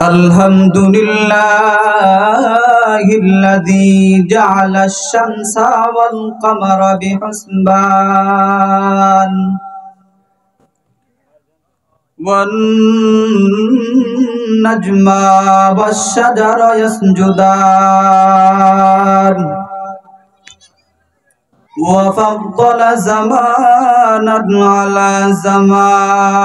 الحمد لله الذي جعل الشمس والقمر بحسبان والنجم والشجر يسجدان وفضل زمانا على زمان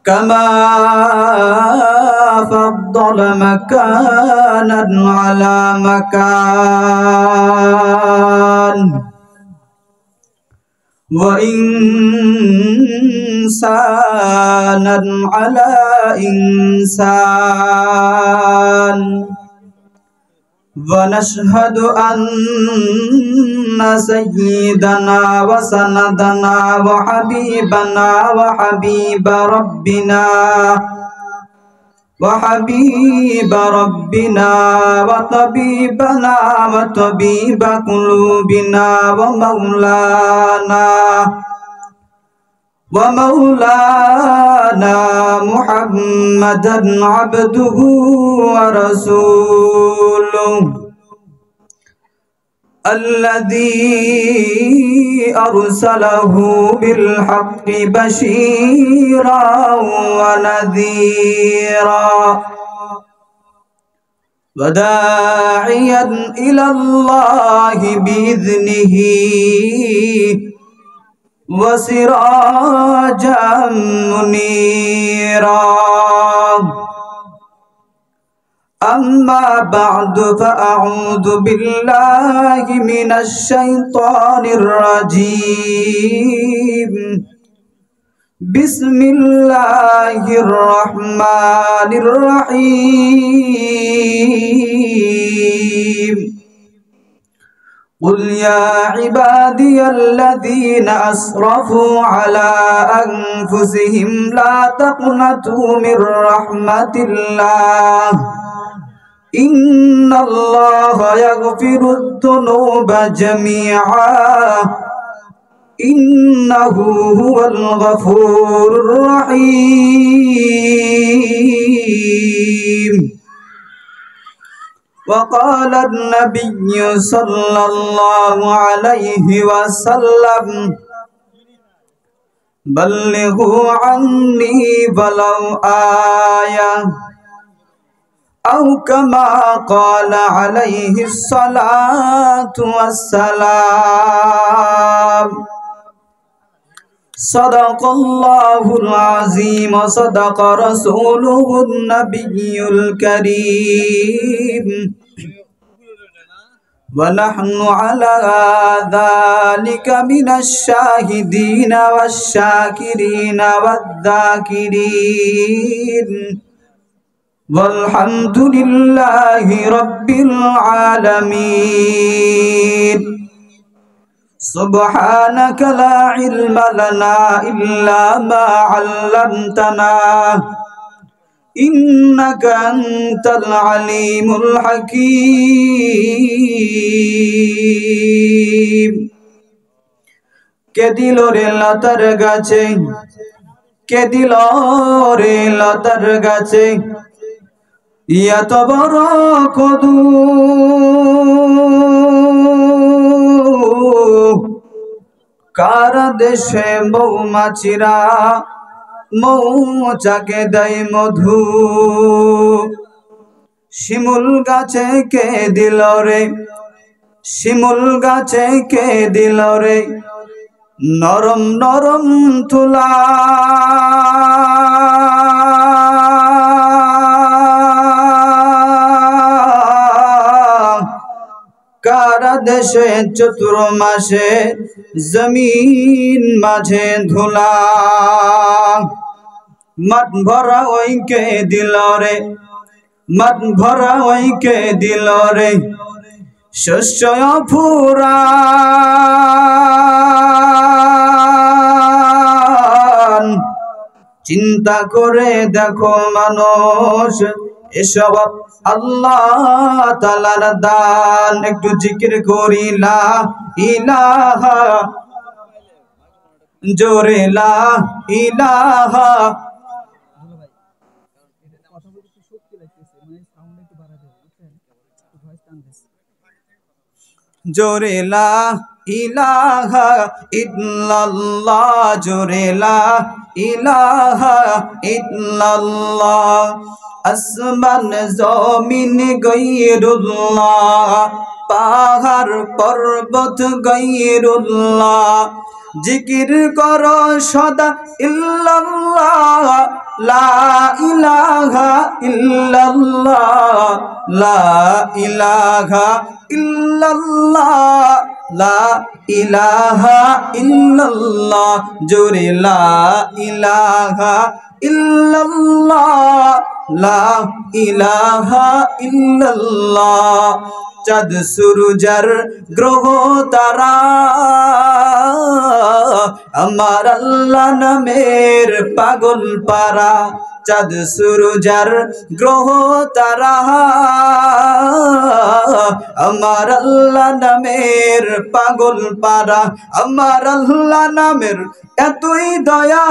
كما فضل مكانا على مكان وإنسانا على إنسان ونشهد أن سيدنا وسندنا وحبيبنا وحبيب ربنا وطبيبنا وطبيب قلوبنا ومولانا محمدا عبده ورسوله الذي أرسله بالحق بشيرا ونذيرا وداعيا إلى الله بإذنه وسراجا منيرا أما بعد فأعوذ بالله من الشيطان الرجيم بسم الله الرحمن الرحيم قل يا عبادي الذين أسرفوا على أنفسهم لا تقنطوا من رحمة الله إن الله يغفر الذنوب جميعا إنه هو الغفور الرحيم وقال النبي صلى الله عليه وسلم بلغوا عني ولو آية أو كما قال عليه الصلاة والسلام صدق الله العظيم وصدق رسوله النبي الكريم ونحن على ذلك من الشاهدين والشاكرين والذاكرين والحمد لله رب العالمين سبحانك لا علم لنا إلا ما علمتنا إنك أنت العليم الحكيم কে দিল রে লতার গাছে কে দিল রে লতার গাছে এত বড় কদু কার দেশে মৌমাছিরা মৌচাকে দেয় মধু শিমুল গাছে কে দিল রে শিমুল গাছে কে দিল রে নরম নরম তুলা কারা দেশে চতুর মাসে জমিন মাঝে ধুলা মাঠ ভরা ওই কে দিল রে মাঠ ভরা ওই কে দিল রে শস্য ফুরা চিন্তা করে দেখো মানুষ এসব আল্লাহ তাআলার দান একটু জিকির করি লা ইলাহা জোরে লা ইলাহা জোরে লা ইলাহা ইল্লাল্লাহ জোরে লা ইলাহা ইল্লাল্লাহ আসমান জমিন গায়রুল্লাহ পাহাড় পর্বত গায়রুল্লাহ জিকির করো সদা ইল্লাল্লাহ লা ইলাহা ইল্লাল্লাহ লা ইলাহা ইল্লাল্লাহ লা ইলাহা ইল্লাল্লাহ জোরে লা ইলাহা ইল্লাল্লাহ লা ইলাহা ইল্লাল্লাহ চাঁদ সূরজের গ্রহ তারা আমার আল্লাহ নামের পাগল পারা চাঁদ সূরজের গ্রহ তারা আমার আল্লাহ নামের পাগল পারা আমার আল্লাহ নামের এতই দয়া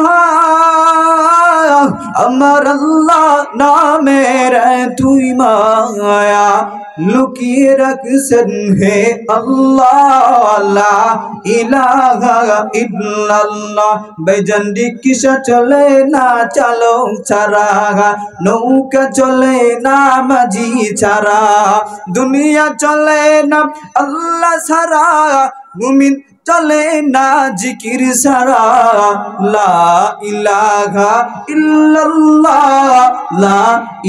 আমার আল্লাহ নামের এতই মায়া লুকিয়ে রাখছেন হে আল্লাহ লা ইলাহা ইল্লাল্লাহ বেজান রিকশা চলে না চালক ছাড়া নৌকা চলে না মাঝি ছাড়া দুনিয়া চলে না আল্লাহ ছাড়া মুমিন চলে না জিকির ছাড়া লা ইলাহা ইল্লাল্লাহ লা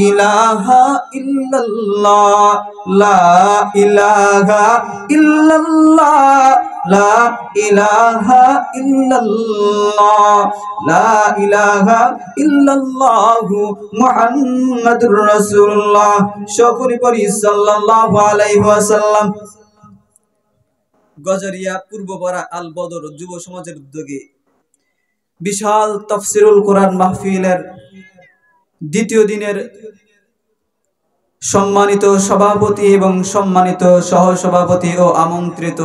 ইলাহা ইল্লাল্লাহ লা ইলাহা ইল্লাল্লাহ লা ইলাহা ইল্লাল্লাহ লা ইলাহা ইল্লাল্লাহু মুহাম্মাদুর রাসূলুল্লাহ সকলে পড়ি সাল্লাল্লাহু আলাইহি ওয়াসাল্লাম। গজরিয়া পূর্বপাড়া আল বদর যুব সমাজের উদ্যোগে বিশাল তাফসিরুল কোরআন মাহফিলের দ্বিতীয় দিনের সম্মানিত সভাপতি এবং সম্মানিত সহসভাপতি ও আমন্ত্রিত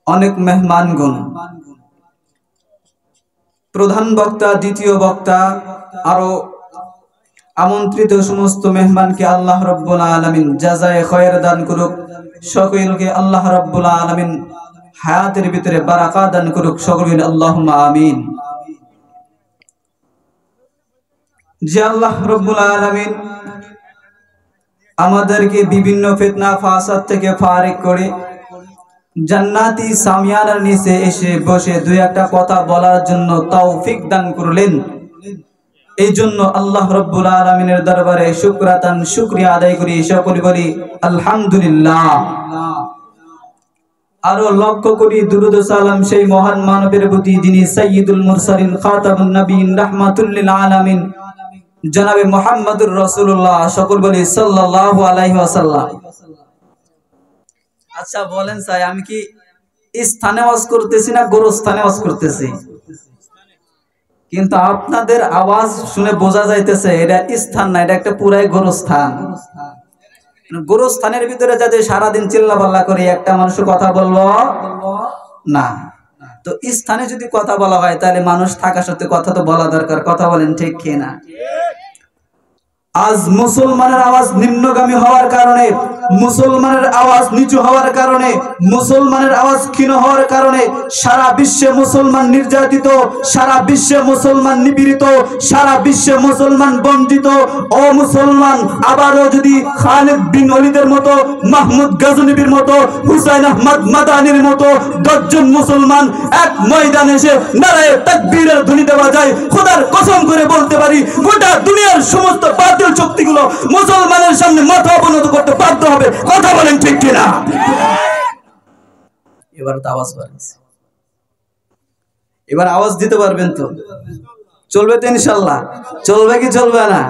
অনেক মেহমানগণ, প্রধান বক্তা, দ্বিতীয় বক্তা, আরো আমন্ত্রিত সমস্ত মেহমানকে আল্লাহ রাব্বুল আলামিন জাযায়ে খয়র দান করুক। সকলকে আল্লাহ রাব্বুল আলামিন হায়াতের ভিতরে বারাকা দান করুক। সকলে আল্লাহুম্মা আমিন। যে আল্লাহ রাব্বুল আলামিন আমাদেরকে বিভিন্ন ফিতনা ফাসাদ থেকে ফারিগ করে জান্নাতি সামিয়ানার নিচে এসে বসে দুই একটা কথা বলার জন্য তৌফিক দান করলেন, এই জন্য আল্লাহ রাব্বুল আলামিনের দরবারে শুকরিয়া আদায় করি। সকলে বলি আলহামদুলিল্লাহ। আরো লক্ষ্য করি দুরূদ ও সালাম সেই মহান মানবের প্রতি যিনি সাইয়্যিদুল মুরসালিন খাতামুন নবিয়্যিন রাহমাতুল লিল আলামিন জনাবে মুহাম্মদুর রাসূলুল্লাহ। সকল বলি সাল্লাল্লাহু আলাইহি ওয়াসাল্লাম। আচ্ছা বলেন স্যার, আমি কি স্থানে ওয়াজ করতেছি না গোরস্থানে ওয়াজ করতেছি? কিন্তু আপনাদের আওয়াজ শুনে বোঝা যাইতেছে এটা স্থান না, এটা একটা পুরাই গোরস্থান। গোরস্থানের ভিতরে যাতে সারাদিন চিল্লাপাল্লা করে একটা মানুষ কথা বলবো না, তো স্থানে যদি কথা বলা হয় তাহলে মানুষ থাকা সত্ত্বেও কথা তো বলা দরকার। কথা বলেন ঠিক কিনা? আজ মুসলমানের আওয়াজ নিম্নগামী হওয়ার কারণে, মুসলমানের আওয়াজ নিচু হওয়ার কারণে, মুসলমানের আওয়াজ ক্ষীণ হওয়ার কারণে সারা বিশ্বে মুসলমান নির্যাতিত, সারা বিশ্বে মুসলমান নিপীড়িত, সারা বিশ্বে মুসলমান বঞ্চিত। ও মুসলমান, আবারও যদি খালিদ বিন ওয়ালিদের মতো, মাহমুদ গজনবীর মতো, হুসাইন আহমদ মাদানির মতো 10 জন মুসলমান এক ময়দানে এসে নারায়ে তাকবীরের ধ্বনি দেওয়া যায়, খোদার কসম করে বলতে পারি গোটা দুনিয়ার সমস্ত বাতিল শক্তিগুলো মুসলমানের সামনে মাথা অবনত করতে বাধ্য হবে। কথা বলেন ঠিক কিনা? এবার তো আওয়াজ বাড়ছে, এবার আওয়াজ দিতে পারবেন তো? চলবে তো ইনশাআল্লাহ? চলবে কি চলবে না?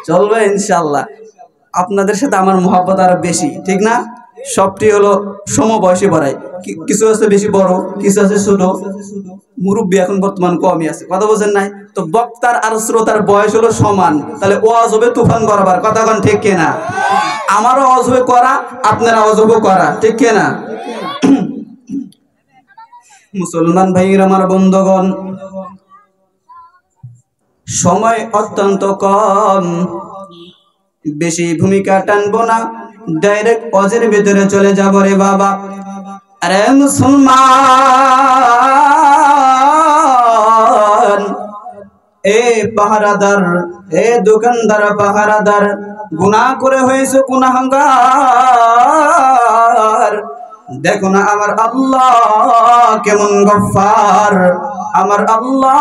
চলবে ইনশাআল্লাহ। আপনাদের সাথে আমার মহব্বত আরো বেশি, ঠিক না? সবটি হলো সমবয়সী বাড়াই, কিছু আছে বেশি বড়, কিছু আছে ছোট, মুরব্বী এখন বর্তমান কমই আছে। কথা বলছেন নাই তো? বক্তার আর শ্রোতার বয়স হলো সমান, তাহলে ওয়াজ হবে তুফান বরাবর। কথা কোন ঠিক কিনা? আমারও ওয়াজ হবে করা, আপনার আওয়াজ হবে করা, ঠিক কিনা? মুসলমান ভাইয়ের আমার বন্ধুগণ, সময় অত্যন্ত কম, বেশি ভূমিকা টানবো না, ডাইরেক্ট অজের ভিতরে চলে যাব রে বাবা। আরে মুসলমান, এ পাহারাদার, এ দোকানদার পাহারাদার, গুনাহ করে হয়েছে গুনাহগার। দেখো না আমার আল্লাহ কেমন গফফার, আমার আল্লাহ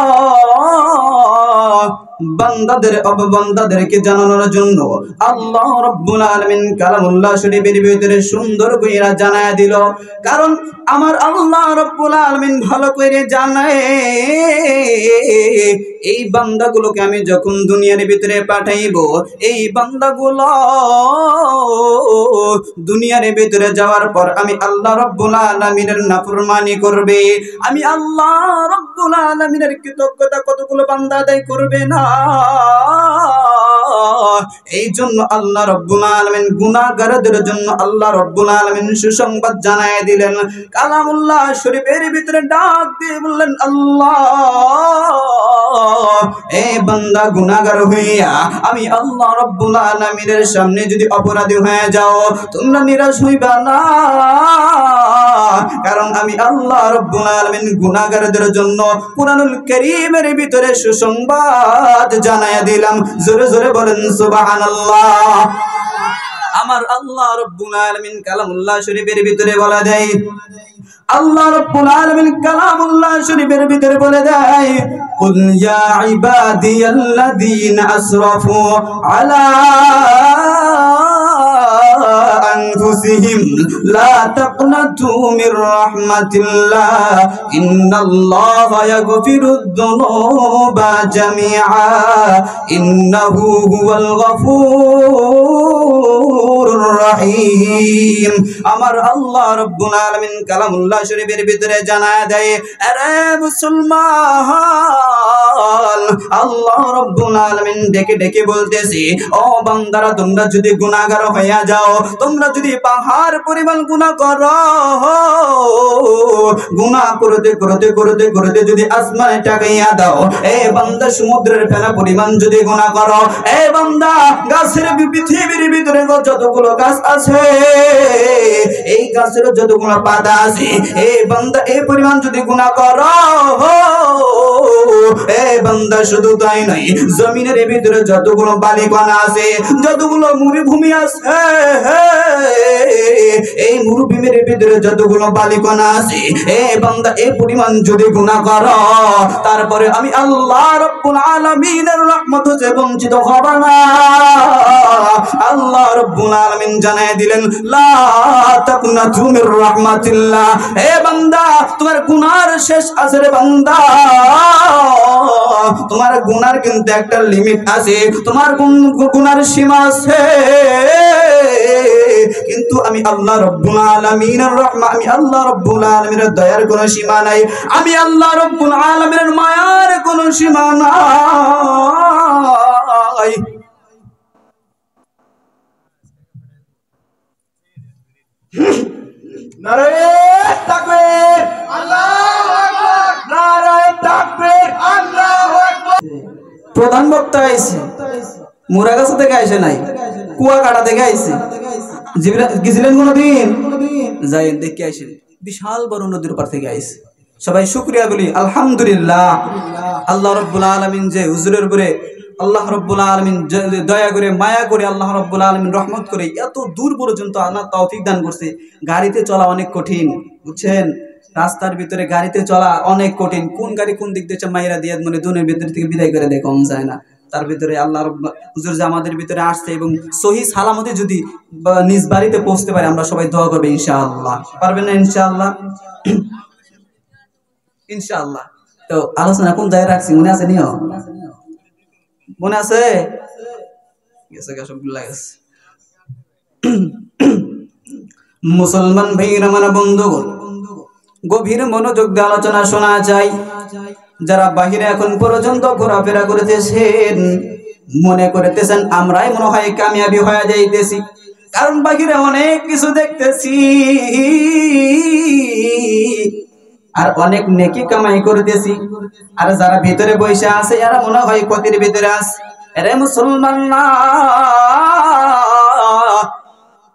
বান্দাদের অববান্দাদেরকে জানানোর জন্য আল্লাহ রাব্বুল আলামিন কালামুল্লাহ শরীফের ভিতরে সুন্দর কইরা জানায়া দিল। কারণ আমার আল্লাহ রাব্বুল আলামিন ভালো করে জানে এই বান্দাগুলোকে আমি যখন দুনিয়ার ভিতরে পাঠাইব, এই বান্দাগুলো দুনিয়ার ভিতরে যাওয়ার পর আমি আল্লাহ রাব্বুল আলামিনের নাফরমানি করবে, আমি আল্লাহ রাব্বুল আলামিনের কৃতজ্ঞতা কতগুলো বান্দা আদায় করবে না। এই জন্য আল্লাহ রাব্বুল আলামিন গুনাহগারদের জন্য আল্লাহ রাব্বুল আলামিন সুসংবাদ জানায় দিলেন। কালামুল্লাহ শরীফের ভিতরে ডাক দিয়ে বললেন, আল্লাহ এই বান্দা গুনাহগার হইয়া আমি আল্লাহ রাব্বুল আলামিনের সামনে যদি অপরাধী হয়ে যাও, তোমরা নিরাশ হইবা না, কারণ আমি আল্লাহ রাব্বুল আলামিন গুনাহগারদের জন্য কুরআনুল কারীমের ভিতরে সুসংবাদ জানায়া দিলাম। জোরে জোরে বলেন সুবহানাল্লাহ। আমার আল্লাহ রাব্বুল আলামিন কালামুল্লাহ শরীফের ভিতরে বলা দেয়, আল্লাহ রাব্বুল আলামিন কালামুল্লাহ শরীফের ভিতরে বলে দেয়, কুল ইয়া ইবাদিয়াল্লাযীনা আসরাফু আলা আনফুসিহিম লা তাকনাতু মির রাহমাতিল্লাহ ইন্নাল্লাহা ইয়াগফিরুদ যুনুবা জামিআ ইন্নাহু হুয়াল গফুরুর রহিম। আমার আল্লাহ রাব্বুল আলামিন কালামুল্লাহ শরীফের ভিতরে জানায় দেয়, আরে মুসলমান, আল্লাহ রাব্বুল আলামিন ডেকে ডেকে বলতেছে, ও বান্দারা, তোমরা যদি গুনাহগার হইয়া যাও, তোমরা যদি পাহাড় পরিমাণ গুনাহ করো, গুনাহ করতে করতে করতে করতে যদি আসমানে টাকাইয়া দাও, এ বান্দা সমুদ্রের ফেনা পরিমাণ যদি গুনাহ করো, এ বান্দা গাছের পৃথিবীর ভিতরে যতগুলো গাছ আছে, এই গাছের যতগুলো পাতা আছে, এ বান্দা এই পরিমাণ যদি গুনাহ করো, এ বান্দা শুধু তাই নয়, জমিনের ভিতরে যতগুলো বালিকণা আছে, যতগুলো মরুভূমি আছে, এই মরুভূমির ভিতরে যতগুলো বালিকণা আছে, এ বান্দা এই পরিমাণ যদি গুনাহ করো, তারপরে আমি আল্লাহ রাব্বুল আলামিনের রহমত হতে বঞ্চিত হবে না। আল্লাহ রাব্বুল আলামিন জানায় দিলেন, লা তাকনাতু মির রাহমাতিল্লাহ, হে বান্দা তোমার গুনার শেষ আছে রে বান্দা, তোমার গুনার কিন্তু একটা লিমিট আছে, তোমার গুনার সীমা আছে, কিন্তু আমি আল্লাহ রাব্বুল আলামিনের রহমত, আমি আল্লাহ রাব্বুল আলামিনের দয়ার কোনো সীমা নাই, আমি আল্লাহ রাব্বুল আলামিনের মায়ার কোনো সীমা নাই। নারে তাকবীর, আল্লাহু আকবার, নারে তাকবীর, আল্লাহু আকবার। প্রধান বক্তা আইছে, মুরাগাছা থেকে আইছে নাই, কুয়াকাটা থেকে আইছে, গেছিলেন কোনদিন? যাই দেখে আইছেন, বিশাল বড় নদীর পার থেকে আইছে। সবাই শুকরিয়া বলি আলহামদুলিল্লাহ। আল্লাহ রাব্বুল আলামিন যে হুজুরের উপরে আল্লাহ রাব্বুল আলামিন দয়া করে, মায়া করে, আল্লাহ রাব্বুল আলামিন রহমত করে এত দূর পর্যন্ত আনার তৌফিক দান করছে। গাড়িতে চলা অনেক কঠিন, বুঝছেন, রাস্তার ভিতরে গাড়িতে চলা অনেক কঠিন, কোন গাড়ি কোন দিক দিয়ে মাইরা দিয়ে মানে দুনিয়ার ভিতর থেকে বিদায় করে দেয়, কম যায় না। তার ভিতরে আল্লাহ হুজুর যে আমাদের ভিতরে আসছে এবং সহি সালামতে যদি নিজ বাড়িতে পৌঁছতে পারে, আমরা সবাই দোয়া করবে ইনশাআল্লাহ। পারবেন না ইনশাআল্লাহ? ইনশাআল্লাহ। তো আলোচনা কোন জায়গায় রাখছি মনে আছে? নিও মনে আছে? মুসলমান ভাইরা আমার বন্ধুগণ, গভীর মনোযোগ দিয়ে আলোচনা শোনা যায়। যারা বাহিরে এখন পর্যন্ত ঘোরাফেরা করতেছেন, মনে করতেছেন আমরাই মনে হয় কামিয়াবি হয়ে যাইতেছি, কারণ বাহিরে অনেক কিছু দেখতেছি। আর অনেক নেকি কামাই করতেছি, আর যারা ভিতরে বসে আছে এরা মনে হয় ক্ষতির ভিতরে আছে। আরে মুসলমান না,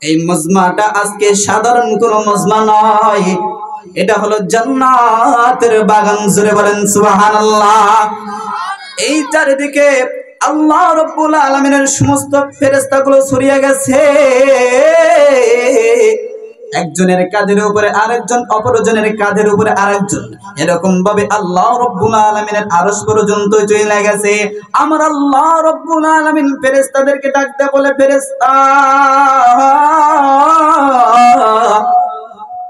এই মজমাটা আজকে সাধারণ কোনো মজমা নয়, এটা হলো জান্নাতের বাগান। জোরে বলেন সুবহানাল্লাহ। এই চারিদিকে আল্লাহ রাব্বুল আলামিনের সমস্ত ফেরেশতাগুলো ছড়িয়ে গেছে, একজনের কাঁধের উপরে আরেকজন, অপরজনের কাঁধের উপরে আরেকজন, এরকম ভাবে আল্লাহ রাব্বুল আলামিনের আরশ পর্যন্ত চলে গেছে। আমার আল্লাহ রাব্বুল আলামিন ফেরেশতাদেরকে ডাকতে বলে, ফেরেশতা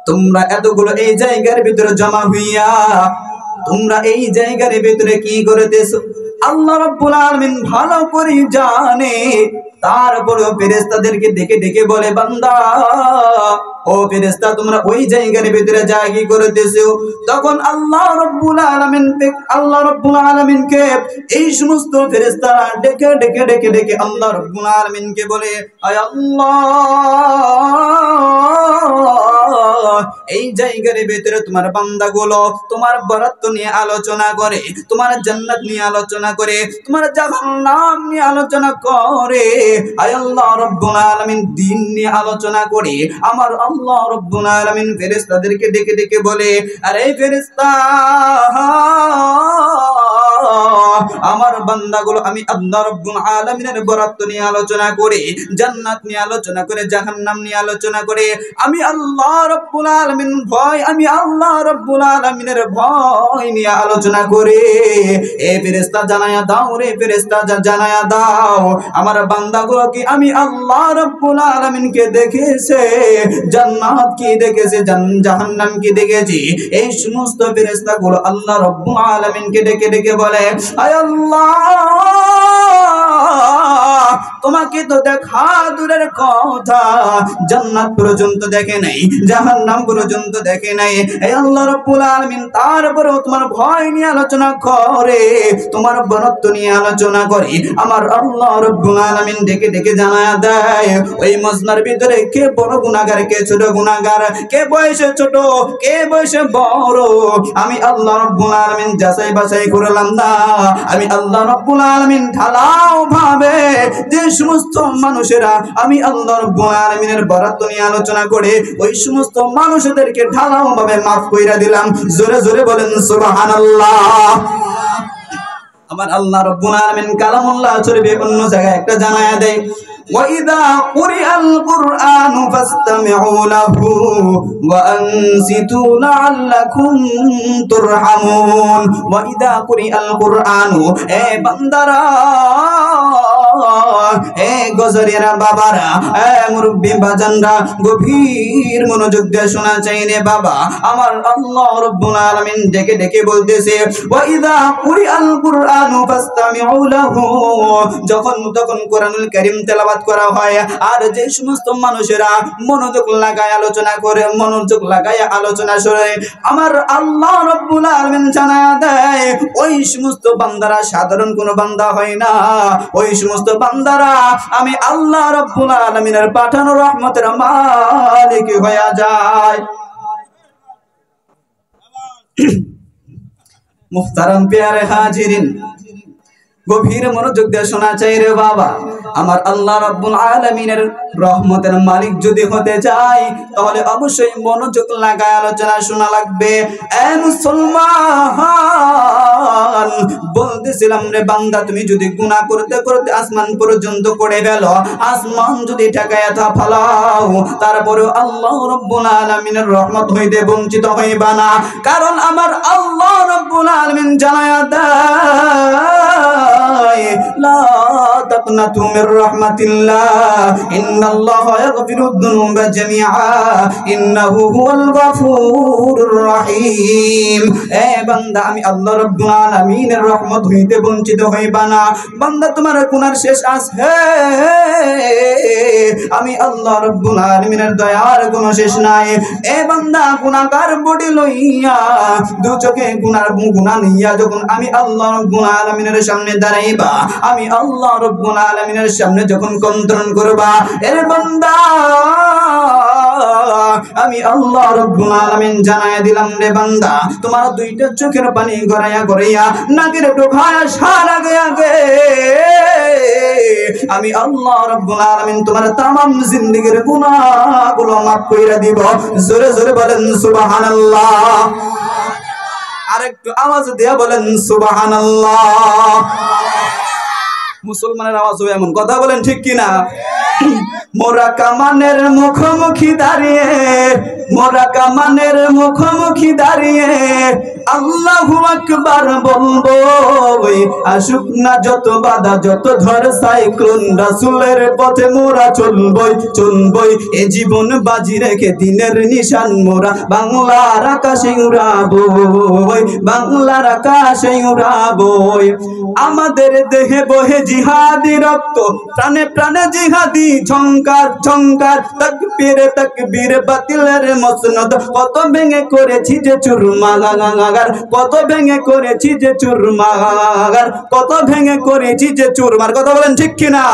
তোমরা এতগুলো এই জায়গার ভিতরে জমা হইয়া তোমরা এই জায়গার ভিতরে কি করতেছো? আল্লাহ রাব্বুল আলামিন ভালো করে জানে। তারপরে ফেরেশতাদেরকে ডেকে ডেকে বলে, বান্দা ও ফেরেশতা তোমরা ওই জায়গার ভিতরে যা কি করতেছো? তখন আল্লাহ রাব্বুল আলামিনকে এই সমস্ত ফেরেশতারা ডেকে ডেকে ডেকে ডেকে আল্লাহ রাব্বুল আলামিনকে বলে, আয় আল্লাহ, এই জায়গার ভিতরে তোমার বান্দাগুলো তোমার বরাত নিয়ে আলোচনা করে, তোমার জান্নাত নিয়ে আলোচনা করে, তোমার জাহান্নাম নিয়ে আলোচনা করে, আয় আল্লাহ রাব্বুল আলামিন দ্বীন নিয়ে আলোচনা করে। আমার আল্লাহ রাব্বুল আলামিন ফেরেশতাদেরকে ডেকে ডেকে বলে, আরে ফেরেশতা, আমার বান্দাগুলো আমি আল্লাহ রাব্বুল আলামিনের বরাত নিয়ে আলোচনা করে, জান্নাত নিয়ে আলোচনা করে, জাহান্নাম নিয়ে আলোচনা করে, আমি আল্লাহ রাব্বুল আলামিন আমি আল্লাহ রাব্বুল আলামিনের ভয় নিয়ে আলোচনা করে। এ ফেরেশতা জানায়া দাও, রে ফেরেশতা জানায়া দাও, আমার বান্দাগুলো কি আমি আল্লাহ রাব্বুল আলামিনকে দেখেছে, জান্নাত কি দেখেছে, জাহান্নাম কি দেখেছে? এই সমস্ত ফেরেশতাগুলো আল্লাহ রাব্বুল আলামিনকে ডেকে ডেকে বলে, আয় আল্লাহ, তোমাকে তো দেখা দূরের কথা, জান্নাত পর্যন্ত দেখে নাই, জাহান্নাম পর্যন্ত দেখে নাই। এই আল্লাহ রাব্বুল আলামিন তারপরেও তোমার ভয় নিয়ে আলোচনা করে, তোমার বরত্ব নিয়ে আলোচনা করে। আমার আল্লাহ রাব্বুল আলামিন ডেকে ডেকে জানায়া দেয়, ওই মজমার ভিতরে কে বড় গুনাহগার, কে ছোট গুনাহগার, কে বয়সে ছোট, কে বয়সে বড়, আমি আল্লাহ রাব্বুল আলামিন যাচাই বাছাই করলাম না। আমি আল্লাহ রাব্বুল আলামিন ঢালাও ভাবে যে সমস্ত মানুষেরা আমি আল্লাহ রাব্বুল আলামিনের বরাত নিয়ে আলোচনা করে, ওই সমস্ত মানুষদেরকে ঢালাও ভাবে মাফ কইরা দিলাম। জোরে জোরে বলেন সুবহানাল্লাহ। আমার আল্লাহ রাব্বুল আলামিন কালামুল্লাহ শরীফে অন্য জায়গায় একটা জানায়া দেয়, وَإِذَا قُرِئَ الْقُرْآنُ فَاسْتَمِعُوا لَهُ وَأَنصِتُوا لَعَلَّكُمْ تُرْحَمُونَ। وَإِذَا قُرِئَ الْقُرْآنُ, এ বান্দারা, এ গজরেরা বাবারা, এ মুরব্বি বাজানরা, গভীর মনোযোগ দিয়ে শোনা চাই রে বাবা। আমার আল্লাহ রাব্বুল আলামিন ডেকে ডেকে বলতেছে, ওয়াইদা কুরিআল কুরআনু ফাসতামিউ লাহু, যখন তখন কোরআনুল কারীম তেলাওয়াত করা হয়, আর যে সমস্ত মানুষেরা মনোযোগ লাগায় আলোচনা করে, মনোযোগ লাগায় আলোচনা শুনে, আমার আল্লাহ রাব্বুল আলামিন জানায়া দেয়, ওই সমস্ত বান্দারা সাধারণ কোনো বান্দা হয় না, ওই সমস্ত বান্দারা আমি আল্লাহ রাব্বুল আলামিনের পাঠানো রহমতের মালিক হয়ে যায়। মুহতারাম প্যারে হাজিরিন, গভীর মনোযোগ দিয়ে শোনা চাই রে বাবা। আমার আল্লাহ রাব্বুল আলামিনের রহমতের মালিক যদি হতে চাই, তাহলে অবশ্যই মনোযোগ লাগায় আলোচনা শোনা লাগবে। এ মুসলমান, বলতেছিলাম রে বান্দা, তুমি যদি গুনাহ করতে করতে আসমান পর্যন্ত করে ফেলো, আসমান যদি ঠেকায়া ফালাও, তারপরেও আল্লাহ রাব্বুল আলামিনের রহমত হইতে বঞ্চিত হইবা না। কারণ আমার আল্লাহ রাব্বুল আলামিন জানায়া দেয়, লা তাকনাতু মির রাহমাতিল্লাহ, ইন্নাল্লাহা ইয়াগফিরুদ যুনুবা জামিআ, ইন্নাহু হুয়াল গফুরুর রহিম। এ বান্দা, আমি আল্লাহ রাব্বুল আলামিনের রহমত হইতে বঞ্চিত হইবা না। বান্দা, তোমার গুনার শেষ আছে, আমি আল্লাহ রাব্বুল আলামিনের দয়ার কোনো শেষ নাই। এ বান্দা, গুনাহগার বডি লইয়া, দু চোখে গুনাহ নিয়া যখন আমি আল্লাহ রাব্বুল আলামিনের সামনে দাঁড়াইবা, আমি আল্লাহ রাব্বুল আলামিনের সামনে যখন কন্ট্রোল করবা, এর বান্দা আমি আল্লাহ রাব্বুল আলামিন জানায় দিলাম রে বান্দা, তোমার দুইটা চোখের পানি গড়াইয়া গড়াইয়া নাকের ঢোকায়া সারা আগে আমি আল্লাহ রাব্বুল আলামিন তোমার तमाम জিন্দেগীর গুনাহগুলো মাফ কইরা দিব। জোরে জোরে বলেন সুবহানাল্লাহ। আরেকটু আওয়াজ দিয়া বলেন সুবহানাল্লাহ। মুসলমানের আওয়াজ হবে এমন, কথা বলেন ঠিক কিনা? মোরা কামানের মুখোমুখি দাঁড়িয়ে, মোরা কামানের মুখোমুখি দাঁড়িয়ে আল্লাহু আকবার বলবো। আসুক না যত বাধা যত ঝড় সাইক্লোন, রাসূলের পথে মোরা চলবই চলবই। এ জীবন বাজি রেখে দিনের নিশান মোরা বাংলার আকাশে উড়াবই, বাংলার আকাশে উড়াবই। আমাদের দেহে বহে জিহাদি রক্ত, প্রাণে প্রাণে জিহাদি ঝংকার ঝংকার। তাকবীরে তাকবীরে বাতিলের মসনদ, কত ভেঙে করেছি যে চুরমার, কত ভেঙে করেছি যে চুরমার, কত ভেঙে করেছি যে চুরমার। কথা বলেন ঠিক কিনা?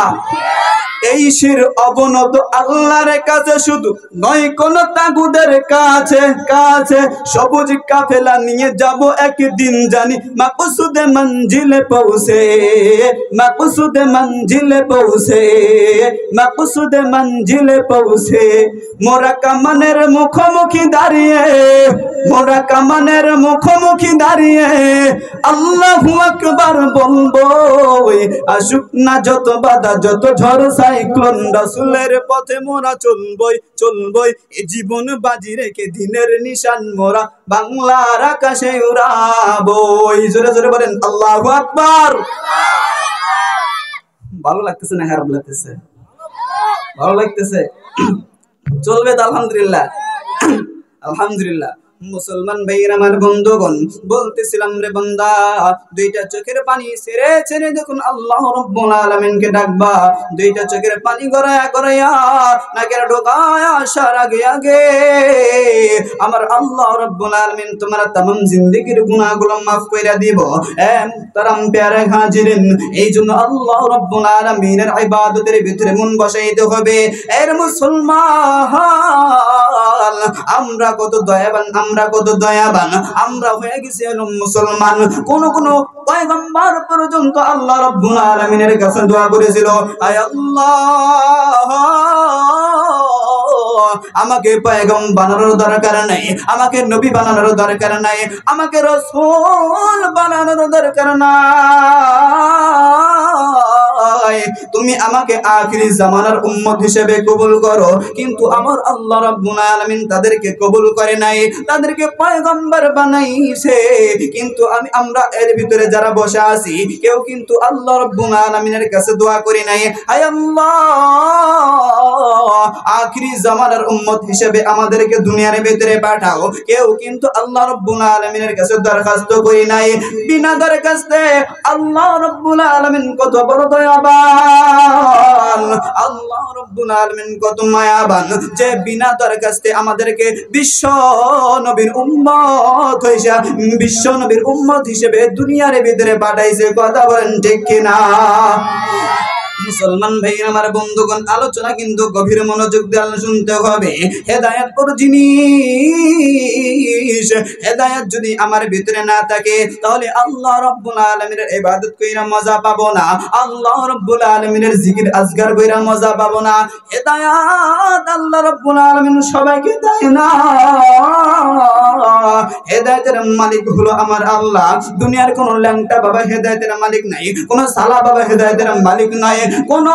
এই শির অবনত আল্লাহর কাছে শুধু নয় কোন তাগুদের কাছে কাছে। সবুজ কাফেলা নিয়ে যাব একদিন জানি মাকসুদে মঞ্জিলে পৌঁছে, মাকসুদে মঞ্জিলে পৌঁছে, মাকসুদে মঞ্জিলে পৌঁছে। মোরা কামানের মুখোমুখি দাঁড়িয়ে, মোরা কামানের মুখোমুখি দাঁড়িয়ে আল্লাহু আকবার বলবো। আসুক না যত বাধা যত ঝড় সাইক্লোন, রাসূলের পথে মোরা চলবই চলবই। এ জীবন বাজি রেখে দিনের নিশান মোরা বাংলার আকাশে উড়াবই। জোরে জোরে বলেন আল্লাহু আকবার। ভালো লাগতেছে না খারাপ লাগতেছে? ভালো লাগতেছে? চলবে তো আলহামদুলিল্লাহ, আলহামদুলিল্লাহ। মুসলমান ভাইয়ের আমার বন্ধুগণ, বলতেছিলাম রে বান্দা, দুইটা চোখের পানি ছেড়ে ছেড়ে যখন আল্লাহ রাব্বুল আলামিনকে ডাকবা, দুইটা চোখের পানি গড়ায়া গড়ায়া নাকের ঢোকায়া আসার আগে আগে আমার আল্লাহ রাব্বুল আলামিন তোমার तमाम জিন্দেগীর গুনাহগুলো মাফ কইরা দিব। এ মুহতারাম প্যারে হাজিরিন, এই জন্য আল্লাহ রাব্বুল আলামিনের ইবাদতের ভিতরে মন বসাইতে হবে। এর মুসলমান আমরা কত দয়াবান, আমরা কত দয়াবান। আমরা হয়ে গেছি মুসলমান। কোন কোন পয়গম্বর পর্যন্ত আল্লাহ রাব্বুল আলামিনের কাছে দোয়া করেছিল, আয় আল্লাহ আমাকে পয়গম্বর বানানোর দরকার নাই, আমাকে নবী বানানোর দরকার নাই, আমাকে রাসূল বানানোর দরকার নাই। তুমি আমাকে আখিরি জামানার উম্মত হিসেবে কবুল করো। কিন্তু আমার আল্লাহ রাব্বুল আলামিন তাদেরকে কবুল করে নাই, তাদেরকে পয়গম্বর বানাইছে। কিন্তু আমরা এর ভিতরে যারা বসে আছি কেউ কিন্তু আল্লাহ রাব্বুল আলামিনের কাছে দোয়া করি নাই, হায় আল্লাহ আখিরি জামানার উম্মত হিসেবে আমাদেরকে দুনিয়ার ভিতরে পাঠাও। কেউ কিন্তু আল্লাহ রাব্বুল আলামিনের কাছে দরখাস্ত করি নাই। বিনা দরখাস্তে আল্লাহ রাব্বুল আলামিন কত বড় দয়াবান, আল্লাহ রাব্বুল আলামিন কত মায়াবান, যে বিনা দরখাস্তে আমাদেরকে বিশ্ব নবীর উম্মত হইসা, বিশ্ব নবীর উম্মত হিসেবে দুনিয়ার ভিতরে পাঠাইছে। কথা বলেন ঠিক কিনা? মুসলমান ভাই আমার বন্ধুগণ, আলোচনা কিন্তু গভীর মনোযোগ দিয়ে শুনতে হবে। হেদায়েত বড় জিনিস। হেদায়েত যদি আমার ভিতরে না থাকে তাহলে আল্লাহ রাব্বুল আলামিনের ইবাদত কইরা মজা পাবো না, আল্লাহ রাব্বুল আলামিনের জিকির আজকার কইরা মজা পাবো না। হেদায়েত আল্লাহ রাব্বুল আলামিন সবাইকে দেয় না। হেদায়েতের মালিক হলো আমার আল্লাহ। দুনিয়ার কোন ল্যাংটা বাবা হেদায়েতের মালিক নাই, কোন সালা বাবা হেদায়েতের মালিক নাই, কোন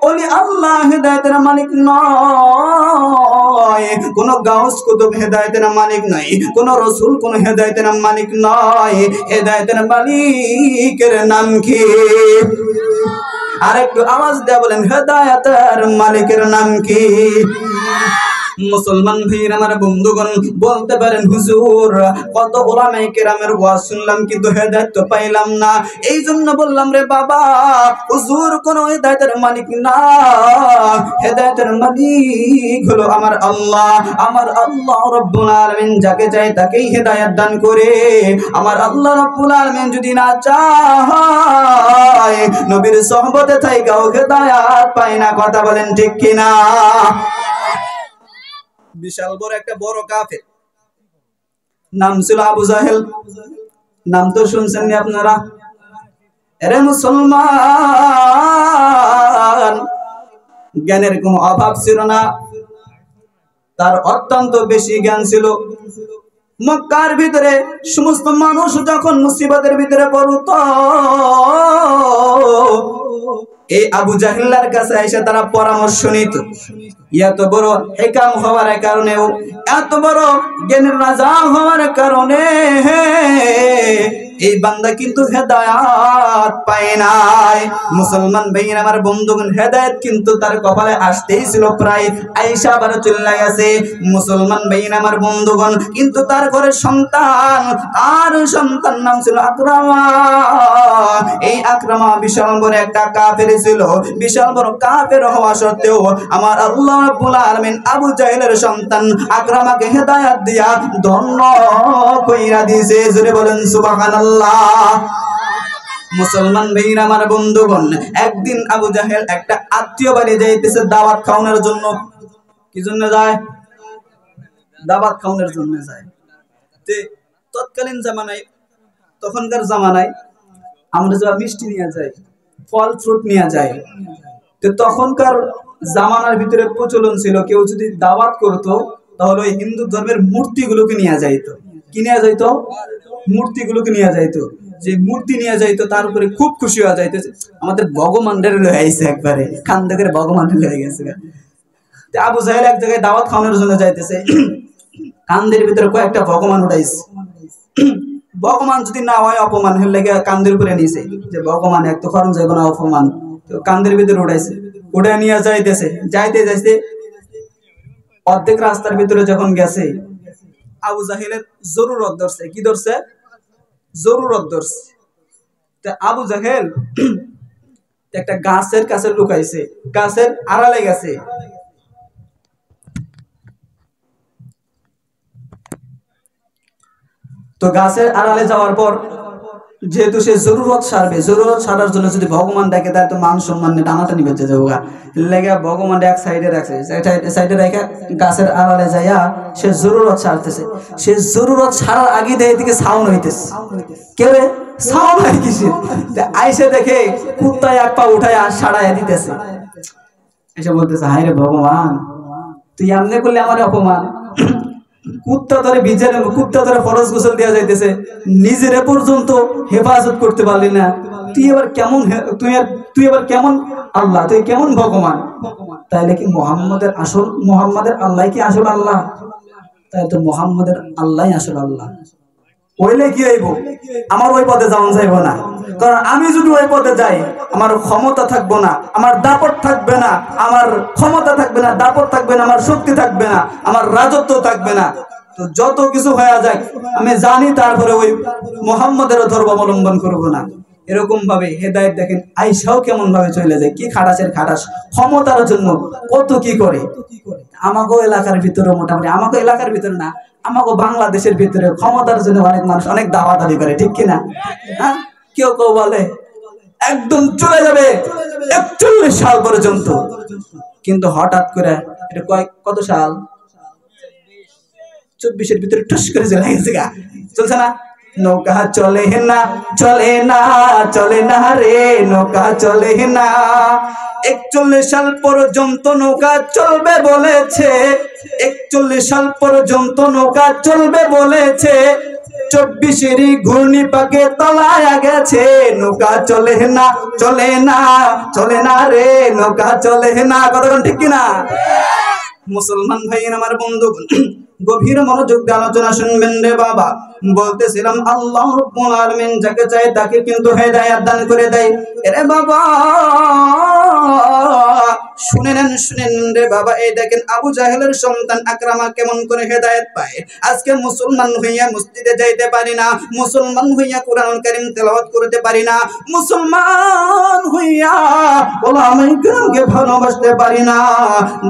ওলি আল্লাহ হেদায়েতের মালিক নয়, কোন গাউস কুতুব হেদায়েতের মালিক নাই, কোন রাসূল কোন হেদায়েতের মালিক নয়। হেদায়েতের মালিকের নাম কি? আরেকটু আওয়াজ দিয়ে বলেন, হেদায়েতের মালিকের নাম কি? মুসলমান ভাইয়ের আমার বন্ধুগণ, বলতে পারেন হুজুর কত উলামায়ে কেরামের ওয়াজ শুনলাম কিন্তু হেদায়েত তো পাইলাম না। এই জন্য বললাম রে বাবা, হুজুর কোন হেদায়েতের মালিক না, হেদায়েতের মালিক হলো আমার আল্লাহ। আমার আল্লাহ রাব্বুল আলামিন যাকে চায় তাকেই হেদায়েত দান করে। আমার আল্লাহ রাব্বুল আলামিন যদি না চায় নবীর সুহবতে থাইকাও হেদায়েত পায় না। কথা বলেন ঠিক কিনা? বিশাল বড় একটা বড় কাফের, নাম ছিল আবু জাহেল। নাম তো শুনছেন নি আপনারা? এরে মুসলমান, জ্ঞানের কোনো অভাব ছিল না, তার অত্যন্ত বেশি জ্ঞান ছিল। মক্কার ভিতরে সমস্ত মানুষ যখন মুসিবতের ভিতরে পড়ত, এই আবু জাহিল্লার কাছে এসে তারা পরামর্শ নিত। এত বড় হেকাম হওয়ার কারণেও, এত বড় জ্ঞানের রাজা হওয়ার কারণে এই বান্দা কিন্তু হেদায়েত পায় নাই। মুসলমান ভাইয়ের আমার বন্ধুগণ, হেদায়েত কিন্তু তার কপালে আসতেই ছিল, প্রায় আয়েশা আবার চলে গেছে। মুসলমান ভাইয়ের আমার বন্ধুগণ, কিন্তু তার ঘরের সন্তান, তার সন্তান নাম ছিল আকরামা। এই আকরামা বিশাল বড় একটা কাফের ছিল। বিশাল বড় কাফের হওয়া সত্ত্বেও আমার আল্লাহ রাব্বুল আলামিন আবু জাহেলের সন্তান আকরামাকে হেদায়েত দিয়া ধন্য কইরা দিয়েছে। জোরে বলেন সুবহানাল্লাহ। মুসলমান ভাইরা আমার বন্ধুগণ, একদিন আবু জাহেল একটা আত্মীয় বাড়ি যাইতেছে দাওয়াত খাওয়ানোর জন্য। কি জন্য যায়? দাওয়াত খাওয়ানোর জন্য যায়। তৎকালীন জামানায়, তখনকার জামানায় আমরা যা মিষ্টি নিয়ে যাই, ফল ফ্রুট নিয়ে যাই, তো তখনকার জামানার ভিতরে প্রচলন ছিল কেউ যদি দাওয়াত করতো তাহলে ওই হিন্দু ধর্মের মূর্তিগুলোকে নিয়ে যাইতো। কি নিয়ে যাইতো? মূর্তিগুলোকে নিয়ে যাইতো। যে মূর্তি নিয়ে যাইতো তার উপরে খুব খুশি হয়ে যাইতো, আমাদের ভগবানদের লয়ে আইছে, একবারে খান্দে করে ভগবানদের লয়ে গেছে। আবু জাহেল এক জায়গায় দাওয়াত খাওয়ানোর জন্য যাইতেছে, কান্দের ভিতরে কয়েকটা ভগবান উঠাইছে। ভগবান যদি না হয় অপমান হলে কান্দের উপরে নিয়েছে, যে ভগবান এক তো খরম যাইব না, অপমান। তো কান্দের ভিতরে উঠাইছে, উঠে নিয়ে যাইতেছে। যাইতে যাইতে অর্ধেক রাস্তার ভিতরে যখন গেছে, আবু জাহেলের জরুরত ধরছে। কি ধরছে? জরুরত ধরছে। তা আবু জাহেল একটা গাছের কাছে লুকাইছে, গাছের আড়ালে গেছে। তো গাছের আড়ালে যাওয়ার পর যেহেতু সে জরুরত সারবে, জরুরত সারার জন্য যদি ভগবান ডাকে তার তো মান সম্মান নিয়ে টানাটানি বেঁচে যাবো। লেগে ভগবান এক সাইডে রাখছে, সাইডে রেখে গাছের আড়ালে যাইয়া সে জরুরত সারতেছে। সে জরুরত সারার আগে দেয় এদিকে সাউন্ড হইতেছে। কে রে? সাউন্ড হয় কিসে? আইসে দেখে কুত্তায় এক পা উঠায় আর সাড়াইয়া দিতেছে। এসে বলতেছে, হায় রে ভগবান, তুই এমনি করলে আমার অপমান। কুত্তা ধরে বিজের, কুত্তা ধরে ফরজ গোসল দেওয়া যাইতেছে, নিজের পর্যন্ত হেফাজত করতে পারলি না। তুই এবার কেমন, তুই এবার কেমন আল্লাহ, তুই কেমন ভগবান? তাইলে কি মুহাম্মাদের আসল, মুহাম্মাদের আল্লাহ কি আসল আল্লাহ? তাই তো মুহাম্মাদের আল্লাহ আসল আল্লাহ। ওইলে কি হইব? আমার ওই পথে যাওয়া যাইব না। কারণ আমি যদি ওই পথে যাই, আমার ক্ষমতা থাকবো না, আমার দাপট থাকবে না, আমার ক্ষমতা থাকবে না, দাপট থাকবে না, আমার শক্তি থাকবে না, আমার রাজত্ব থাকবে না। তো যত কিছু হয়ে যায় আমি জানি, তারপরে ওই মুহাম্মাদের ধর্ম অবলম্বন করবো না। এরকম ভাবে হেদায়েত দেখেন আইসাও কেমন ভাবে চলে যায়, কি খাটাসের খাটাস, ক্ষমতার জন্য কত কি করে। আমাগো এলাকার ভিতরে, মোটামুটি আমাগো এলাকার ভিতরে না, আমাগো বাংলাদেশের ভিতরে ক্ষমতার জন্য অনেক মানুষ অনেক দাওয়াদারি করে, ঠিক কিনা? হ্যাঁ, কেউ কেউ বলে একদম চলে যাবে 41 সাল পর্যন্ত, কিন্তু হঠাৎ করে এটা কত সাল? 24-এর ভিতরে ঠুস করে চলে গেছে, চলছে না? নৌকা চলে না, চলে না, চলে না রে, নৌকা চলে না। 41 সাল পর্যন্ত নৌকা চলবে বলেছে, 41 সাল পর্যন্ত নৌকা চলবে বলেছে। 24-এরই ঘূর্ণি পাকে তলায় গেছে, নৌকা চলে না, চলে না, চলে না রে, নৌকা চলে না। কতক্ষণ ঠিক কিনা? মুসলমান ভাই আমার বন্ধু, গভীর মনোযোগ দিয়ে আলোচনা শুনবেন রে বাবা। বলতেছিলাম আল্লাহ রাব্বুল আলামিন যাকে চায় তাকে কিন্তু হেদায়েত দান করে দেয়। এরে বাবা শুনেন রে বাবা, এই দেখেন আবু জাহেলের সন্তান আকরামা কেমন করে হেদায়েত পায়। আজকে মুসলমান হইয়া মসজিদে যাইতে পারি না, মুসলমান হইয়া কোরআন কারীম তেলাওয়াত করতে পারি না, মুসলমান হইয়া দিয়া ওলামায়ে কেরামকে ভালোবাসতে পারি না।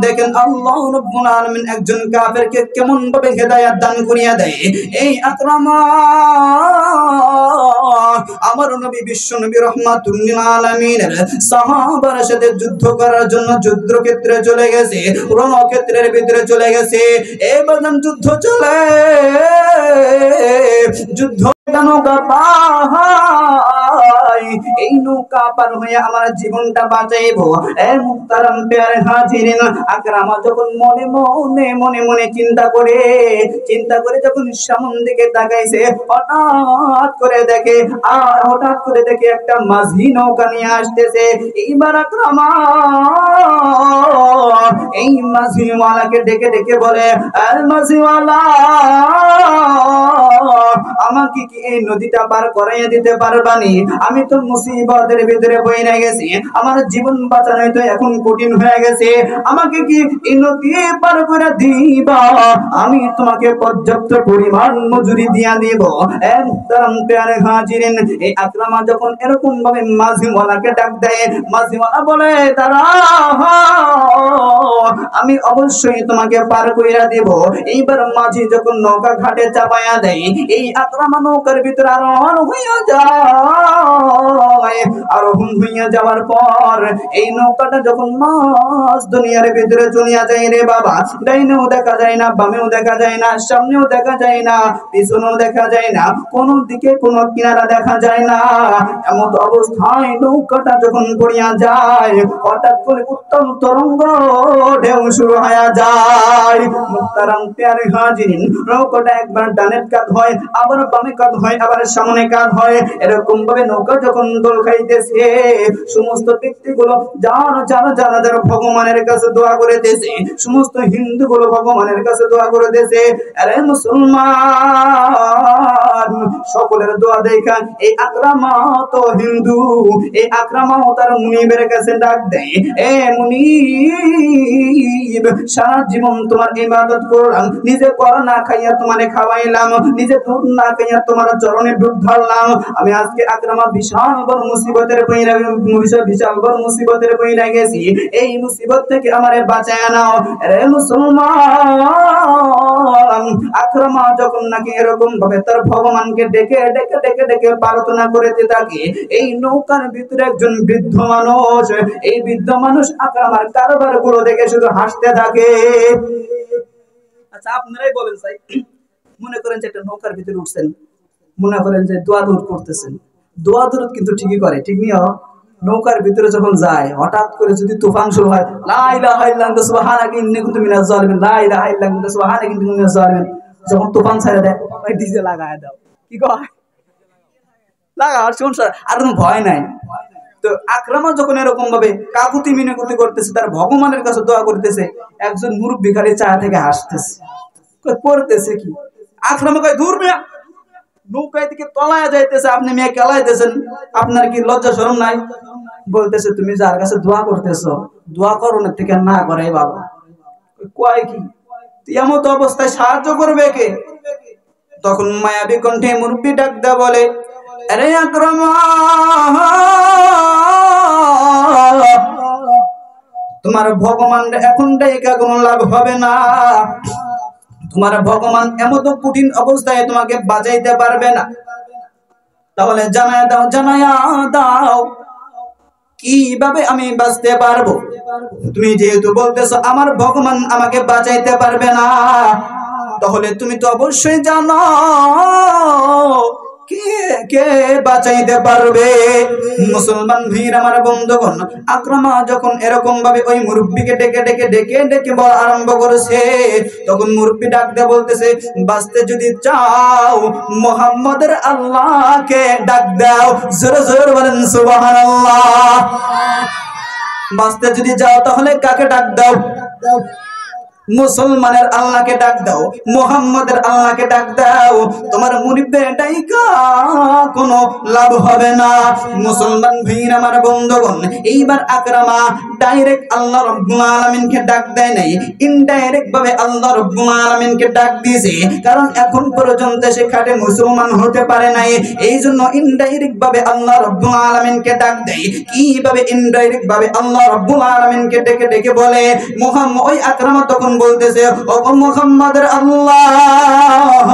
দেখেন আল্লাহ রাব্বুল আলামিন একজন কাফেরকে কেমন ভাবে হেদায়েত দান করিয়া দেয়। এই আকরামা আমার নবী বিশ্ব নবী রাহমাতুল লিল আলামিনের সাহাবার সাথে যুদ্ধ করার জন্য যুদ্ধক্ষেত্রে চলে গেছে, রণক্ষেত্রের ভিতরে চলে গেছে। এবার যুদ্ধ চলে, যুদ্ধ নৌকা পাই, এই নৌকা পার হয়ে আমার জীবনটা বাঁচাইবো। এ মুহতারাম প্যারে হাজিরিন, আকরামা যখন মনে মনে মনে মনে চিন্তা করে যখন সামন দিকে তাকাইছে, হঠাৎ করে দেখে একটা মাঝি নৌকা নিয়ে আসতেছে। এইবার আকরামা এই মাঝিওয়ালাকে ডেকে ডেকে বলে, মাঝিওয়ালা আমাকে কি এই নদীটা পার করাইয়া দিতে পারবানি? আমি তো মুসিবতের ভিতরে পড়ে গেছি, আমার জীবন বাঁচানো তো এখন কঠিন হয়ে গেছে, আমাকে কি এই নদী পার করে দিবা? আমি তোমাকে পর্যাপ্ত পরিমাণ মজুরি দিয়া দিব। মুহতারাম প্যারে হাজিরিন, এই আকরামা যখন এরকম ভাবে মাঝিওয়ালাকে ডাক দেয়, মাঝিওয়ালা বলে, দাঁড়াও, আমি অবশ্যই তোমাকে পার কইরা দেব। এইবার মাঝি যখন নৌকা ঘাটে চাপায়া দেয়, এই আকরামা নৌকার ভিতরে আরোহণ হইয়া যায়। আরোহণ হইয়া যাওয়ার পর এই নৌকাটা যখন মাছ দুনিয়ার ভিতরে চলিয়া যায় রে বাবা, ডাইনেও দেখা যায় না, বামেও দেখা যায় না, সামনেও দেখা যায় না, পিছনেও দেখা যায় না, কোন দিকে কোনো কিনারা দেখা যায় না। এমন অবস্থায় নৌকাটা যখন পড়িয়া যায়, হঠাৎ করে উত্তম তরঙ্গ ঢেউ শুরু হয়ে যায়। মুহতারাম প্যারে হাজিরিন, নৌকাটা একবার ডানের কাত হয়, আবার বামে কাত হয়, আবার সামনে কাত হয়। এরকম ভাবে নৌকা যখন দোল খাইতেছে, সমস্ত ব্যক্তিগুলো যারা ভগবানের কাছে দোয়া করিতেছে, সমস্ত হিন্দুগুলো ভগবানের কাছে দোয়া করিতেছে। আরে মুসলমান সকলের দোয়া দেখা এই আকরামা তো হিন্দু, এই আকরামাও তার মুনিবের কাছে ডাক দেয়, এ মুনিব, সারা জীবন তোমার ইবাদত করলাম, নিজে করা না খাইয়া তোমারে খাওয়াইলাম, নিজে দুধ না খাইয়া তোমার চরণে দুধ ঢাললাম, আমি আজকে আকরামা বিশাল বড় মুসিবতের পইরা গেছি, এই মুসিবত থেকে আমারে বাঁচায় নাও। রে মুসলমান, আকরামা যখন নাকি এরকম ভাবে তার ভগবানকে ডেকে ডেকে ডেকে ডেকে প্রার্থনা করতে থাকে, এই নৌকার ভিতরে একজন বৃদ্ধ মানুষ, এই বৃদ্ধ মানুষ আকরামার কারবার গুলো দেখে শুধু হাসতে থাকে। আচ্ছা আপনারাই বলেন, চাই মনে করেন যে একটা নৌকার ভিতরে উঠছেন, মনে করেন যে দোয়া দূর করতেছেন, দোয়া দূর কিন্তু ঠিকই করে, ঠিক নিও। নৌকার ভিতরে যখন যায়, হঠাৎ করে যদি তুফান শুরু হয়, লা ইলাহা ইল্লাল্লাহ সুবহানাকা ইন্নী কুনতু মিনাজ জালিমিন, লা ইলাহা ইল্লাল্লাহ সুবহানাকা ইন্নী কুনতু মিনাজ জালিমিন, যখন তুফান ছেড়ে দেয়, ওই ডিজে লাগায় দাও, কি কয় লাগা, আর শুনছ, আর কোনো ভয় নাই। তো আকরামা যখন এরকম ভাবে কাকুতি মিনতি করতেছে, তার ভগবানের কাছে দোয়া করতেছে, একজন মুরব্বি খালি চা থেকে হাসতেছে, করতেছে কি? আকরামা কয়, দূর মিয়া, নৌকায় দিকে তলায় যাইতেছে, আপনি মেয়ে কেলাইতেছেন, আপনার কি লজ্জা শরম নাই? বলতেছে, তুমি যার কাছে দোয়া করতেছো, দোয়া করো না থেকে না করে বাবা। কয় কি এমন অবস্থায় সাহায্য করবে কে? তখন মায়াবী কণ্ঠে মুরব্বি ডাক দেয়া বলে, আরে আকরামা, তোমার ভগবান এখন ডাইকা কোনো লাভ হবে না, তোমার ভগবান এমন কঠিন অবস্থায় তোমাকে বাঁচাইতে পারবে না, তাহলে জানায়া দাও কিভাবে আমি বাঁচতে পারবো? তুমি যেহেতু বলতেছো আমার ভগবান আমাকে বাঁচাইতে পারবে না, তাহলে তুমি তো অবশ্যই জানো কে বাঁচাইতে পারবে। মুসলমান ভাইরা আমার বন্ধুগণ, আকরামা যখন এরকম ভাবে ওই মুরব্বিকে ডেকে ডেকে ডেকে ডেকে বলা আরম্ভ করেছে, তখন মুরব্বি ডাক দিয়ে বলতেছে, বাঁচতে যদি চাও মুহাম্মদের আল্লাহকে ডাক দাও, জোরে জোরে বলেন সুবহানাল্লাহ। বাঁচতে যদি যাও তাহলে কাকে ডাক দাও? মুসলমানের আল্লাহকে ডাক দাও, মুহাম্মাদের আল্লাহকে ডাক দাও, তোমার মুরিদদের ডাইকা কোনো লাভ হবে না। মুসলমান ভাইরা আমার বন্ধুগণ, এইবার আকরামা ডাইরেক্ট আল্লাহ রাব্বুল আলামিনকে ডাক দেয় নাই, ইনডাইরেক্ট ভাবে আল্লাহ রাব্বুল আলামিনকে ডাক দিয়েছে। কারণ এখন পর্যন্ত সে খাঁটি মুসলমান হতে পারে নাই, এই জন্য ইনডাইরেক্ট ভাবে আল্লাহ রাব্বুল আলামিনকে ডাক দেয়। কিভাবে ইনডাইরেক্ট ভাবে আল্লাহ রাব্বুল আলামিনকে ডেকে ডেকে বলে? মুহাম্মদ, ওই আকরামা তখন বলতেছে, ও মুহাম্মাদের আল্লাহ,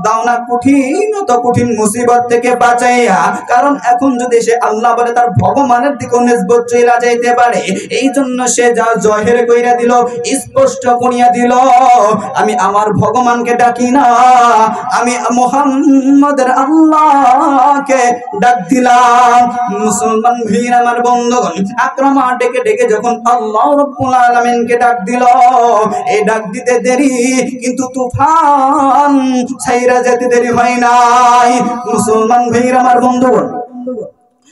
দাও না কঠিন মুসিবত থেকে বাঁচাইয়া। কারণ এখন যদি সে আল্লাহ বলে, তার ভগবানের দিকে নিসবত চইলা যাইতে পারে। এই জন্য সে যা জহের কইরা দিল, স্পষ্ট করিয়া দিল, আমি আমার ভগবানকে ডাকি না, আমি মুহাম্মাদের আল্লাহকে ডাক দিলাম। মুসলমান ভাইরা আমার বন্ধুগণ, আকরামা ডেকে ডেকে যখন আল্লাহ রাব্বুল আলামিনকে ডাক দিল, এই ডাক দিতে দেরি, কিন্তু তুফান ছাইরা যেতে দেরি হয় নাই। মুসলমান ভাইরা আমার বন্ধুগণ,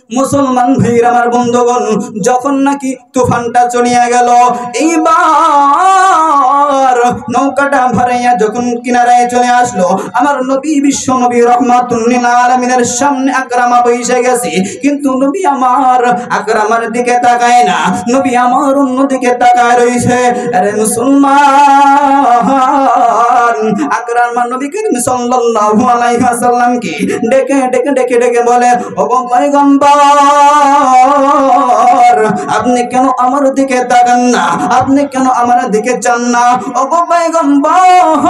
মুসলমান ভাইরা আমার বন্ধুগণ, যখন নাকি তুফানটা চলিয়া গেল, এইবার নৌকাটা ভরাইয়া যখন কিনারায় চলে আসলো, আমার নবী বিশ্ব নবী রহমাতুল লিল আলামিনের সামনে আকরামা বসে গেছে। কিন্তু নবী আমার আকরামার দিকে তাকায় না, নবী আমার অন্য দিকে তাকায় রইছে। আরে মুসলমান, আকরামা নবী করিম সাল্লাল্লাহু আলাইহি ওয়াসাল্লামকে ডেকে ডেকে ডেকে ডেকে বলে, ও পয়গম্বর, আপনি কেন আমার দিকে তাকান না? আপনি কেন আমার দিকে চান না? ও পয়গম্বর,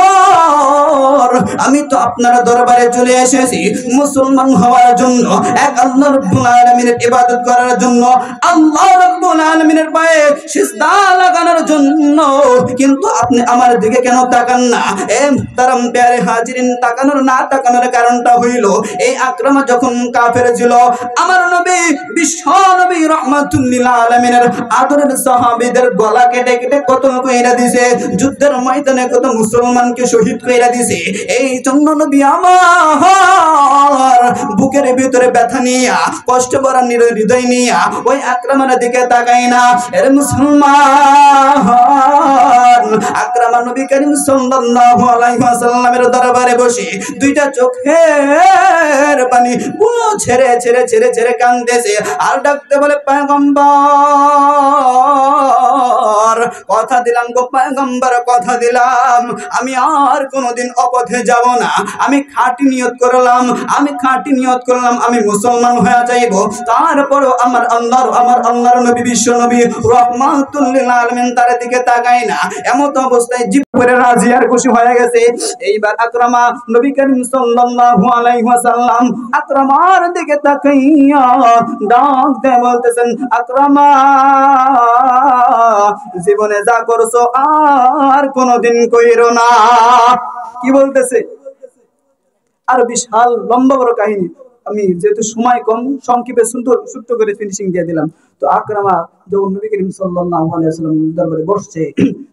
আমি তো আপনার দরবারে চলে এসেছি মুসলমান হওয়ার জন্য, এক আল্লাহ রাব্বুল আলামিনের ইবাদত করার জন্য, আল্লাহ রাব্বুল আলামিনের পায়ে সিজদা লাগানোর জন্য। কিন্তু আপনি আমার দিকে কেন তাকান না? এ মুহতারাম প্যারে হাজিরিন, তাকানোর না তাকানোর কারণটা হইল, এই আকরামা যখন কাফের ছিল, আমার নবী বিশ্ব নবী রহমাতুল লিল আলামিনের আদরের সাহাবীদের গলা কেটে কেটে কতল কইরা দিয়েছে, যুদ্ধের ময়দানে কত মুসলমানকে শহীদ কইরা দিয়েছে। এই জন্য নবী আমার বুকের ভিতরে ব্যথা নিয়া, কষ্ট ভরা হৃদয় নিয়া ওই আকরামার দিকে তাকায় না। এর মুসলমান, আকরামা নবী করিম সাল্লাল্লাহু আলাইহি ওয়াসাল্লামের দরবারে বসে দুইটা চোখের পানি গুলো ছেড়ে ছেড়ে ছেড়ে ছেড়ে কাঁদতেছে, আর ডাকতে বলে, পয়গম্বর, কথা দিলাম গো পয়গম্বর, কথা দিলাম, আমি আর কোনোদিন অপথে যাব না। আমি খাঁটি নিয়ত করলাম, আমি মুসলমান হয়ে যাইব। তারপরও আমার আল্লাহর নবী বিশ্ব নবী রহমাতুল লিল আলামিন তার দিকে তাকায় না। এমত অবস্থায় জিভ করে রাজি আর খুশি হয়ে গেছে। এইবার আকরামা নবী করিম সাল্লাল্লাহু আলাইহি ওয়াসাল্লাম আকরামার দিকে তাকাইয়া ডাক দিয়ে বলতেছেন, আকরামা, জীবনে যা করছো আর কোনোদিন কইরো না। কি বলতেছে? আর বিশাল লম্বা বড় কাহিনী, আমি যেহেতু সময় কম সংক্ষেপে ছোট্ট করে ফিনিশিং দিয়ে দিলাম। তো আকরামা যখন নবী করিম সাল্লাল্লাহু আলাইহি ওয়াসাল্লাম দরবারে বসছে,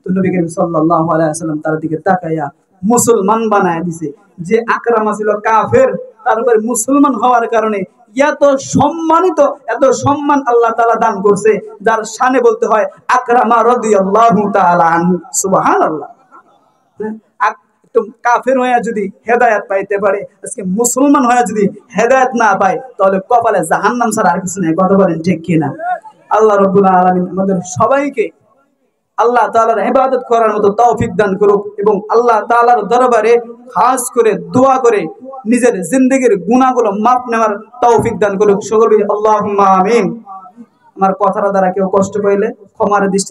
তো নবী করিম সাল্লাল্লাহু আলাইহি ওয়াসাল্লাম তার দিকে তাকাইয়া মুসলমান বানায় দিছে। যে আকরামা ছিল কাফের, তারপরে মুসলমান হওয়ার কারণে এত সম্মান আল্লাহ তাআলা দান করছে, যার শানে বলতে হয় আকরামা রাদিয়াল্লাহু তাআলা আনহু। সুবহানাল্লাহ। কাফের হয়ে যদি হেদায়েত পাইতে পারে, আজকে মুসলমান হয়ে যদি হেদায়েত না পায়, তাহলে কপালে জাহান্নাম ছাড়া আর কিছু নেই। কথা বলেন ঠিক কিনা? আল্লাহ রাব্বুল আলামিন আমাদের সবাইকে আল্লাহ তাআলার ইবাদত করার মতো তৌফিক দান করুক, এবং আল্লাহ তাআলার দরবারে খাস করে দোয়া করে নিজের জিন্দেগীর গুনাহগুলো মাফ নেওয়ার তৌফিক দান করুক। সকলে আল্লাহুম্মা আমিন। আমার কথাটা দ্বারা কেউ কষ্ট পাইলে ক্ষমার দৃষ্টি